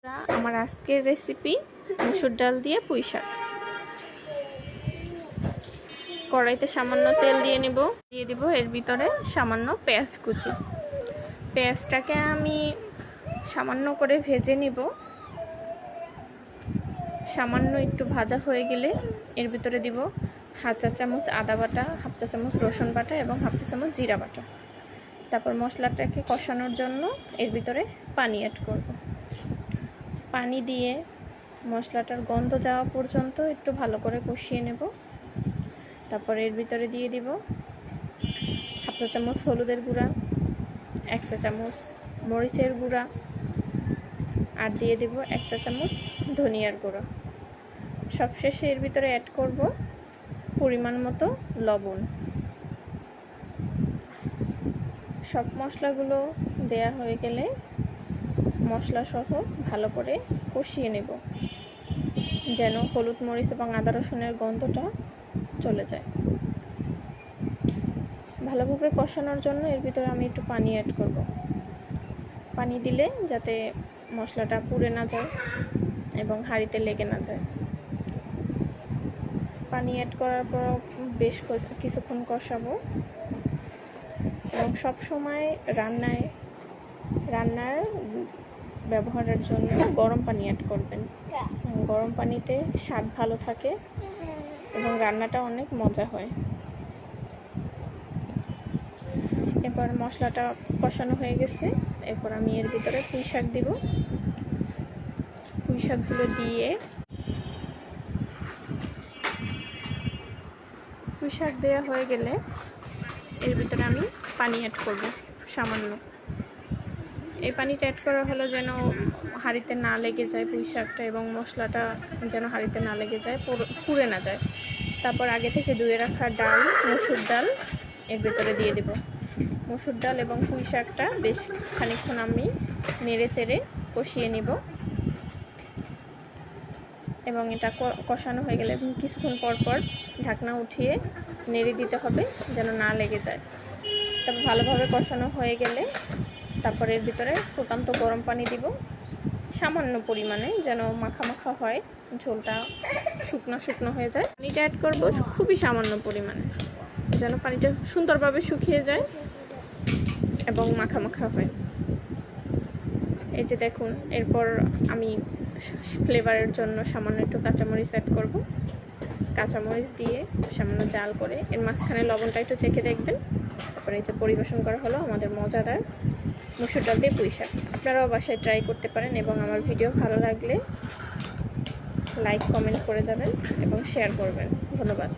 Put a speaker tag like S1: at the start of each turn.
S1: আমার আজকের রেসিপি মসুর ডাল দিয়ে পুঁই শাক। কড়াইতে সামান্য তেল দিয়ে দিব এর ভিতরে সামান্য পেঁয়াজ কুচি। পেঁয়াজটাকে আমি সামান্য করে ভেজে নিব। সামান্য একটু ভাজা হয়ে গেলে এর ভিতরে দিব হাফ চা চামচ আদা বাটা, হাফ চা চামচ রসুন বাটা এবং হাফ চা চামচ জিরা বাটা। তারপর মশলাটাকে কষানোর জন্য এর ভিতরে পানি অ্যাড করব। পানি দিয়ে মশলাটার গন্ধ যাওয়া পর্যন্ত একটু ভালো করে কষিয়ে নেব। তারপর এর ভিতরে দিয়ে দিব হাফ চা চামচ হলুদের গুঁড়া, 1 চা চামচ মরিচের গুঁড়া, আর দিয়ে দিব 1 চা চামচ ধনিয়ার গুঁড়া। সবশেষে এর ভিতরে অ্যাড করব পরিমাণ মতো লবণ। সব মশলাগুলো দেয়া হয়ে গেলে মশলা সহ ভালো করে কষিয়ে নেব, যেন হলুদ মরিচ এবং আদা রসুনের গন্ধটা চলে যায়। ভালোভাবে কষানোর জন্য এর ভিতরে আমি একটু পানি অ্যাড করব। পানি দিলে যাতে মশলাটা পুড়ে না যায় এবং হাঁড়িতে লেগে না যায়। পানি অ্যাড করার পর বেশ কিছুক্ষণ কষাবো এবং সব সময় রান্নার ব্যবহারের জন্য গরম পানি অ্যাড করবেন। গরম পানিতে স্বাদ ভালো থাকে এবং রান্নাটা অনেক মজা হয়। এরপর মশলাটা কষানো হয়ে গেছে, এরপর আমি এর ভিতরে পুঁই শাক দিব। পুঁই শাকগুলো দিয়ে পুঁই শাক দেওয়া হয়ে গেলে এর ভিতরে আমি পানি অ্যাড করব সামান্য। এই পানিটা অ্যাড করা হলো যেন হাঁড়িতে না লেগে যায় পুঁই শাকটা, এবং মশলাটা যেন হাঁড়িতে না লেগে যায়, পুড়ে না যায়। তারপর আগে থেকে ধুয়ে রাখা ডাল, মসুর ডাল এর ভিতরে দিয়ে দেব। মসুর ডাল এবং পুঁই শাকটা বেশ খানিকক্ষণ আমি নেড়ে চেড়ে কষিয়ে নেব এবং এটা কষানো হয়ে গেলে এবং কিছুক্ষণ পর পর ঢাকনা উঠিয়ে নেড়ে দিতে হবে যেন না লেগে যায়। তারপর ভালোভাবে কষানো হয়ে গেলে তারপর এর ভিতরে ফুটন্ত গরম পানি দিব সামান্য পরিমাণে, যেন মাখা মাখা হয়, ঝোলটা শুকনো শুকনো হয়ে যায়। পানিটা অ্যাড করব খুবই সামান্য পরিমাণে, যেন পানিটা সুন্দরভাবে শুকিয়ে যায় এবং মাখা মাখা হয়। এই যে দেখুন, এরপর আমি ফ্লেভারের জন্য সামান্য একটু কাঁচামরিচ অ্যাড করব। কাঁচামরিচ দিয়ে সামান্য জাল করে এর মাঝখানে লবণটা একটু চেখে দেখবেন। তারপরে এই যে পরিবেশন করা হলো আমাদের মজাদার মসুর ডাল দিয়ে পুঁই শাক। আপনারাও বাসায় ট্রাই করতে পারেন এবং আমার ভিডিও ভালো লাগলে লাইক কমেন্ট করে যাবেন এবং শেয়ার করবেন। ধন্যবাদ।